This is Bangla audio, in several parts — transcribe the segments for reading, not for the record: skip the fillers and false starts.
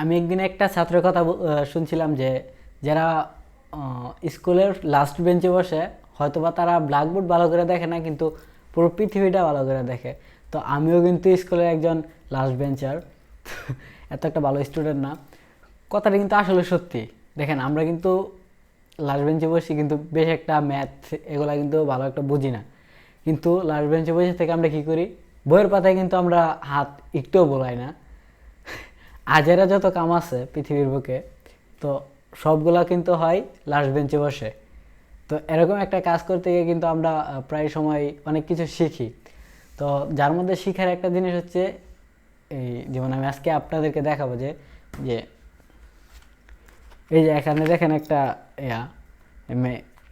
আমি একদিন একটা ছাত্রের কথা শুনছিলাম যে যারা স্কুলের লাস্ট বেঞ্চে বসে হয়তোবা তারা ব্ল্যাকবোর্ড ভালো করে দেখে না, কিন্তু পুরো পৃথিবীটা ভালো করে দেখে। তো আমিও কিন্তু স্কুলের একজন লাস্ট বেঞ্চার, এত একটা ভালো স্টুডেন্ট না। কথাটা কিন্তু আসলে সত্যি। দেখেন, আমরা কিন্তু লাস্ট বেঞ্চে বসি, কিন্তু বেশ একটা ম্যাথ এগুলা কিন্তু ভালো একটা বুঝি না। কিন্তু লাস্ট বেঞ্চে বসে থেকে আমরা কি করি, বইয়ের পাতায় কিন্তু আমরা হাত একটুও বোলাই না। আজেরা যত কাম আছে পৃথিবীর বুকে, তো সবগুলা কিন্তু হয় লাস্ট বেঞ্চে বসে। তো এরকম একটা কাজ করতে গিয়ে কিন্তু আমরা প্রায় সময় অনেক কিছু শিখি। তো যার মধ্যে শিখার একটা জিনিস হচ্ছে এই, যেমন আমি আজকে আপনাদেরকে দেখাবো যে যে এই যে এখানে দেখেন একটা ইয়া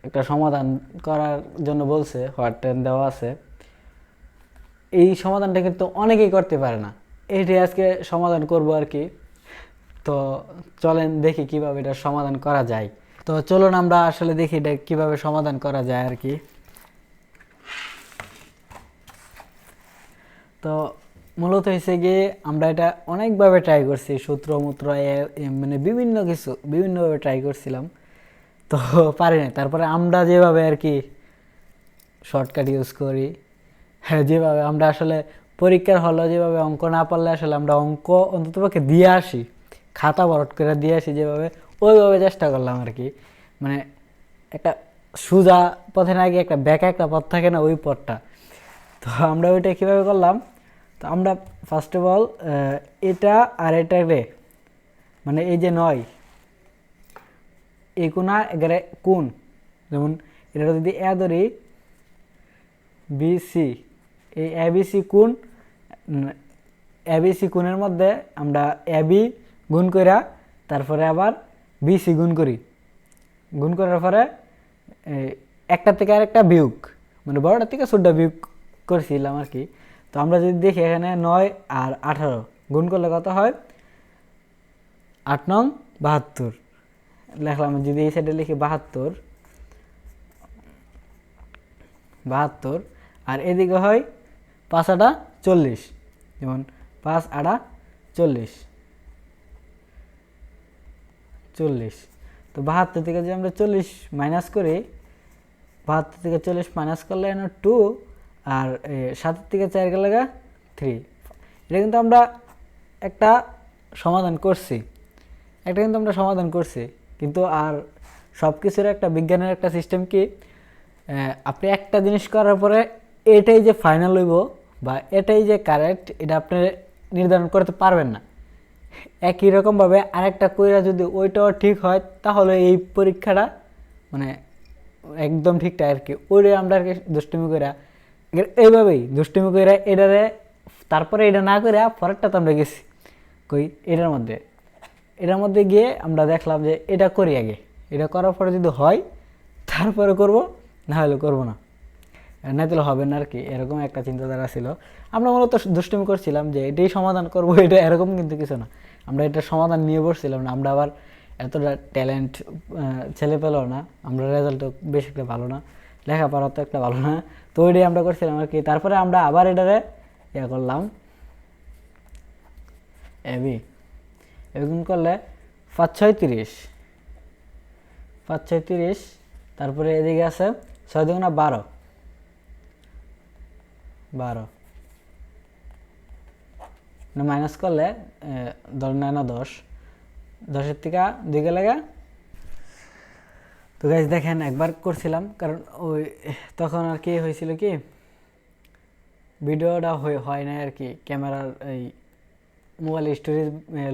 একটা সমাধান করার জন্য বলছে, হোয়াট টেন দেওয়া আছে। এই সমাধানটা কিন্তু অনেকেই করতে পারে না, এইটাই আজকে সমাধান করব আর কি। তো চলেন দেখি কিভাবে এটা সমাধান করা যায়। তো চলুন আমরা আসলে দেখি এটা কিভাবে সমাধান করা যায় আর কি। তো মূলত হয়েছে গিয়ে আমরা এটা অনেকভাবে ট্রাই করছি, সূত্র মূত্র মানে বিভিন্ন কিছু বিভিন্নভাবে ট্রাই করছিলাম, তো পারি না। তারপরে আমরা যেভাবে আর কি শর্টকাট ইউজ করি, হ্যাঁ, যেভাবে আমরা আসলে পরীক্ষার হলে যেভাবে অঙ্ক না পারলে আসলে আমরা অঙ্ক অন্ততপক্ষে দিয়ে আসি, খাতা ভরট করে দিয়ে আসি যেভাবে, ওইভাবে চেষ্টা করলাম আর কি। মানে একটা সোজা পথে না গিয়ে একটা ব্যাকা একটা পথ থাকে না, ওই পথটা। তো আমরা ওইটা কীভাবে করলাম, তো আমরা ফার্স্ট অফ অল এটা আর এটা রে, মানে এই যে নয়, এই কোনা এগারে কোন, যেমন এটা যদি এ ধরি বিসি, এই এবিসি কোণ, এবিসি কোণের মধ্যে আমরা এবি গুণ কইরা তারপরে আবার বিসি গুণ করি, গুণ করার পরে একটা থেকে আরেকটা বিয়োগ, মানে বড়টা থেকে ছোটটা বিয়োগ করছিলাম আর কি। তো আমরা যদি দেখি এখানে 9 আর 18 গুণ করলে কত হয়, 8 নং 72 লেখলাম। যদি এই সাইডে লিখি 72, আর এদিকে হয় 5 আটা 40, যেমন 5 আটা 40, তো 72 থেকে যদি আমরা 40 মাইনাস করি, 72 থেকে 40 মাইনাস করলে 2, আর 7 থেকে 4 গেলে 3। এটা কিন্তু আমরা একটা সমাধান করছি, কিন্তু আর সব কিছুর একটা বিজ্ঞানের একটা সিস্টেম কি, আপনি একটা জিনিস করার পরে এটাই যে ফাইনাল হইব বা এটাই যে কারেক্ট, এটা আপনি নির্ধারণ করতে পারবেন না। একই রকমভাবে আরেকটা কইরা যদি ওইটাও ঠিক হয়, তাহলে এই পরীক্ষাটা মানে একদম ঠিকঠাক আর কি। ওইটাই আমরা আর কি দুষ্টুমি কইরা, এইভাবেই দুষ্টুমি কইরা এটারে, তারপরে এটা না করে পরেরটা তো আমরা গেছি কই এটার মধ্যে গিয়ে আমরা দেখলাম যে এটা করি আগে, এটা করার পরে যদি হয় তারপরে করব, না হলে করবো না, না তাহলে হবে না আর কি। এরকম একটা চিন্তাধারা ছিল। আমরা মূলত দুষ্টুমি করছিলাম যে এটাই সমাধান করব, এটা এরকম কিন্তু কিছু না। আমরা এটার সমাধান নিয়ে বসছিলাম না, আমরা আবার এতটা ট্যালেন্ট ছেলে পেলেও না, আমরা রেজাল্টও বেশ একটা ভালো না, লেখাপড়া তো একটা ভালো না। তো ওইটাই আমরা করছিলাম আর কি। তারপরে আমরা আবার এটারে ইয়া করলাম, এবি এরকম করলে 5 6 30, 5 6 30, তারপরে এদিকে আছে 6 2 12, মাইনাস করলে ধর 9 10, 10-এর থেকে 2 গেলে। তো গাইজ দেখেন, একবার করছিলাম, কারণ ওই তখন আর কি হয়েছিল কি, ভিডিওটা হয় না আর কি, ক্যামেরার এই মোবাইল স্টোরেজ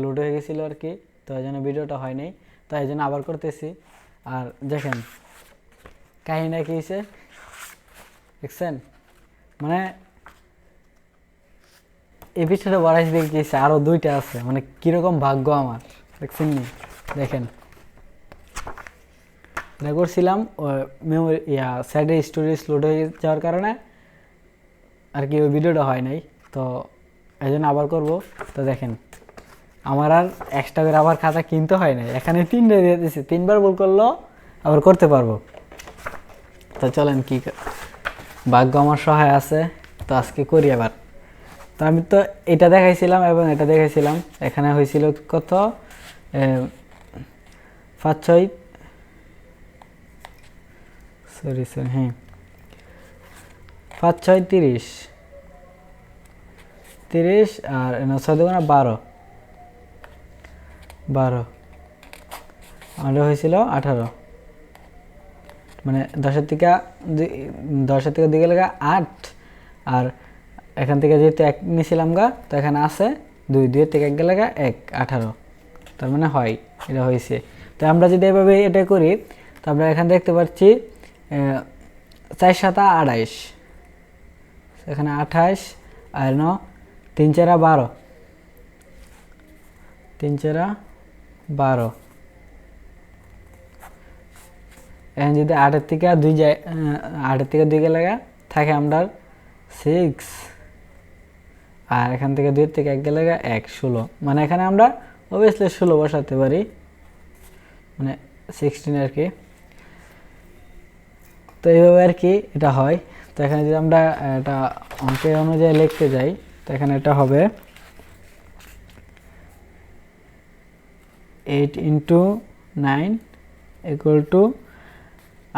লোড হয়ে গেছিলো আর কি, তো এই জন্য ভিডিওটা হয় নাই। তো এই জন্য আবার করতেছি। আর দেখেন কাহিনীটা কী হয়েছে দেখছেন, মানে এই পিছনে বড়াই দেখেছি আরও 2টা আছে, মানে কীরকম ভাগ্য আমার, দেখছেন নি? দেখেন এটা করছিলাম মেমোরি সাইডে স্টোরেজ লোড হয়ে যাওয়ার কারণে আর কি ওই ভিডিওটা হয় নাই। তো এই জন্য আবার করবো। তো দেখেন আমার আর এক্সট্রা করে আবার খাতা কিনতে হয় নাই, এখানে 3টা দিয়ে দিয়েছি, 3বার ভুল করলেও আবার করতে পারবো। তো চলেন, কি ভাগ্য আমার সহায় আছে, তো আজকে করি আবার। তো তো আমি তো এটা দেখাইছিলাম এবং এটা দেখাইছিলাম, এখানে হয়েছিল কত 5 6 সরি হ্যাঁ 5 6 30 30 আর 6 2 12 12 আমাদের হয়েছিল 18, মানে 10-এর থেকে 2 লাগা 8, আর এখান থেকে যেহেতু 1 নিয়েছিলাম গা, তো এখানে আছে 2 2 থেকে 1 লাগা 1 18, তার মানে হয় এটা হয়েছে। তো আমরা যদি এভাবে এটা করি, তো আমরা এখানে দেখতে পাচ্ছি 4 7 28, এখানে 28 আর 3 4 12, 3 4 12, এখন যদি 8-এর থেকে 2 যায়, 8-এর থেকে 2 লাগা থাকে আমরা 6, আর এখান থেকে 2 থেকে 1 লাগা 1 16, মানে এখানে আমরা অবভিয়াসলি 16 বসাতে পারি, মানে 16 আর কি। তো এইভাবে আর কি এটা হয়। তো এখানে যদি আমরা এটা অঙ্কের অনুযায়ী লিখতে যাই, তো এখানে এটা হবে 8 × 9 =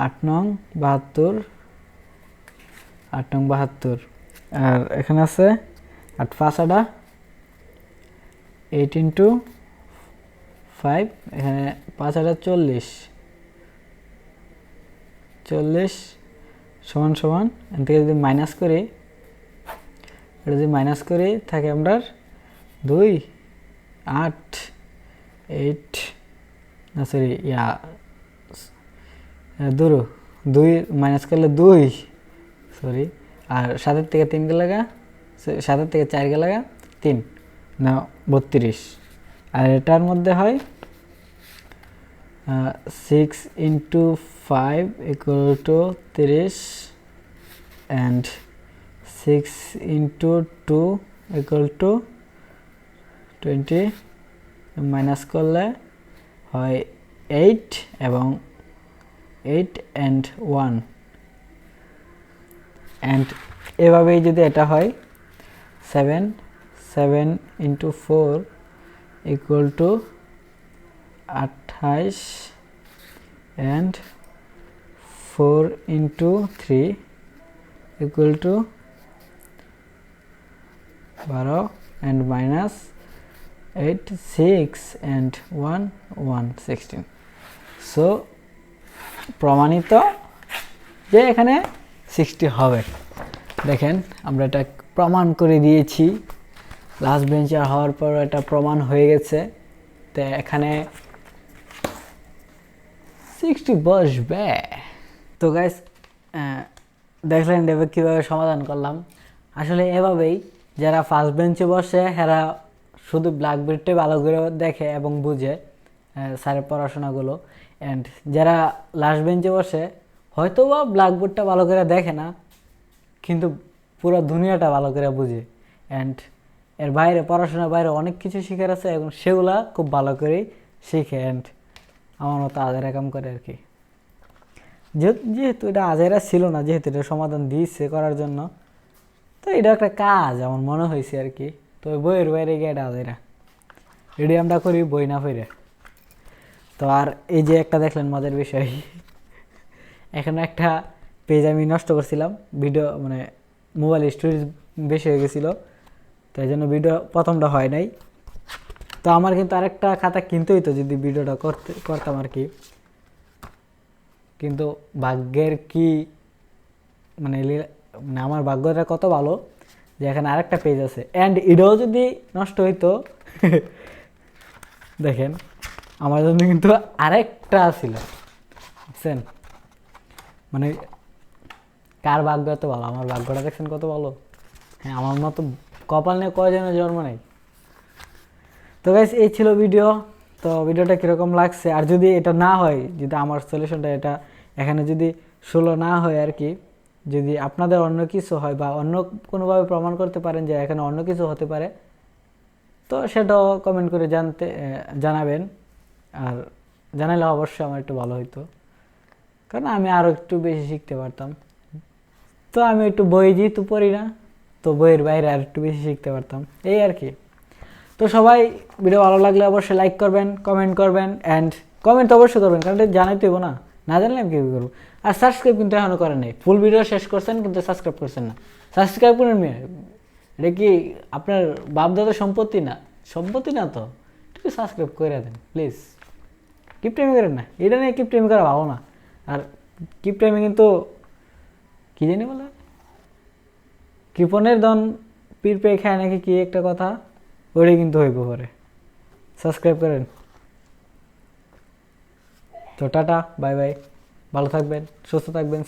8 নং 72, 8 নং 72, আর এখানে আছে 8 5 8 × 5, এখানে 5 40, 40 সমান সমান, এখান থেকে যদি মাইনাস করি, এটা যদি মাইনাস করি থাকে আমরা 2 8 8 না সরি 2 মাইনাস করলে 2 সরি, আর 7-এর থেকে 3 লাগা, 7-এর থেকে 4 লাগা 3 না 32, আর এটার মধ্যে হয় 6 × 5 = 30 and 6 × 2 = 20, মাইনাস করলে হয় 8 এবং 8 and 1, and এভাবেই যদি এটা হয় 7 7 × 4 = 28 and 4 × 3 = 12 and minus 8 6 and 1 1 16, so প্রমাণিত যে এখানে 60 হবে। দেখেন আমরা এটা প্রমাণ করে দিয়েছি, লাস্ট বেঞ্চার হওয়ার পর এটা প্রমাণ হয়ে গেছে। তো এখানে 60 বসবে। তো গাইস দেখলেন এভাবে কীভাবে সমাধান করলাম। আসলে এভাবেই যারা ফার্স্ট বেঞ্চে বসে এরা শুধু ব্ল্যাকবোর্ডে ভালো করে দেখে এবং বুঝে স্যারের পড়াশোনাগুলো, অ্যান্ড যারা লাস্ট বেঞ্চে বসে হয়তো বা ব্ল্যাকবোর্ডটা ভালো করে দেখে না, কিন্তু পুরো দুনিয়াটা ভালো করে বুঝে, অ্যান্ড এর বাইরে পড়াশোনার বাইরে অনেক কিছু শেখার আছে এবং সেগুলা খুব ভালো করেই শিখে, অ্যান্ড আমার মতো আজেরা কাম করে আর কি। যেহেতু এটা আজেরা ছিল না, যেহেতু এটা সমাধান দিয়েছে করার জন্য, তো এটা একটা কাজ আমার মনে হয়েছে আর কি। তো বইয়ের বাইরে গিয়ে এটা আজেরা এটি আমরা করি বই না ফিরে। তো আর এই যে একটা দেখলেন মজার বিষয়, এখানে একটা পেজ আমি নষ্ট করছিলাম, ভিডিও মানে মোবাইল স্টোরেজ বেশি হয়ে গেছিলো, তাই জন্য ভিডিও প্রথমটা হয় নাই। তো আমার কিন্তু আরেকটা খাতা কিনতে হইতো যদি ভিডিওটা করতাম আর কি, কিন্তু ভাগ্যের কি মানে আমার ভাগ্যটা কত ভালো যে এখানে আরেকটা পেজ আছে, অ্যান্ড এটাও যদি নষ্ট হইতো দেখেন আমার জন্য কিন্তু আরেকটা ছিল, বুঝছেন? মানে কার ভাগ্য এত ভালো, আমার ভাগ্যটা দেখছেন কত ভালো। হ্যাঁ, আমার মতো কপাল নিয়ে কয়জনের জন্ম নেই। তো গাইস এই ছিল ভিডিও। তো ভিডিওটা কীরকম লাগছে, আর যদি এটা না হয়, যদি আমার সলিউশনটা এটা এখানে যদি 16 না হয় আর কি, যদি আপনাদের অন্য কিছু হয় বা অন্য কোনোভাবে প্রমাণ করতে পারেন যে এখানে অন্য কিছু হতে পারে, তো সেটাও কমেন্ট করে জানাবেন। আর জানালে অবশ্যই আমার একটু ভালো হইতো, কারণ আমি আরও একটু বেশি শিখতে পারতাম। তো আমি একটু বই যেহেতু পড়ি না, তো বইয়ের বাইরে আর একটু বেশি শিখতে পারতাম, এই আর কি। তো সবাই ভিডিও ভালো লাগলে অবশ্যই লাইক করবেন, কমেন্ট করবেন, অ্যান্ড কমেন্ট অবশ্যই করবেন, কারণ এটা জানাই তো না, না জানলে আমি কীভাবে করবো। আর সাবস্ক্রাইব কিন্তু এখনও করেন নাই, ফুল ভিডিও শেষ করছেন কিন্তু সাবস্ক্রাইব করছেন না। সাবস্ক্রাইব করেন মেয়ে, এটা কি আপনার বাপদাদার সম্পত্তি না, সম্পত্তি না তো, একটু সাবস্ক্রাইব করে দেন প্লিজ। কিপটাইমি করেন না, এটা নিয়ে কিপটাইমি করা ভালো না। আর কিপটাইমি কিন্তু কী জানি বলে, কৃপণের ধন পীর পেয়ে খায় নাকি কি একটা কথা, ওইটাই কিন্তু হইব পরে। সাবস্ক্রাইব করেন। তো টাটা, বাই বাই, ভালো থাকবেন, সুস্থ থাকবেন।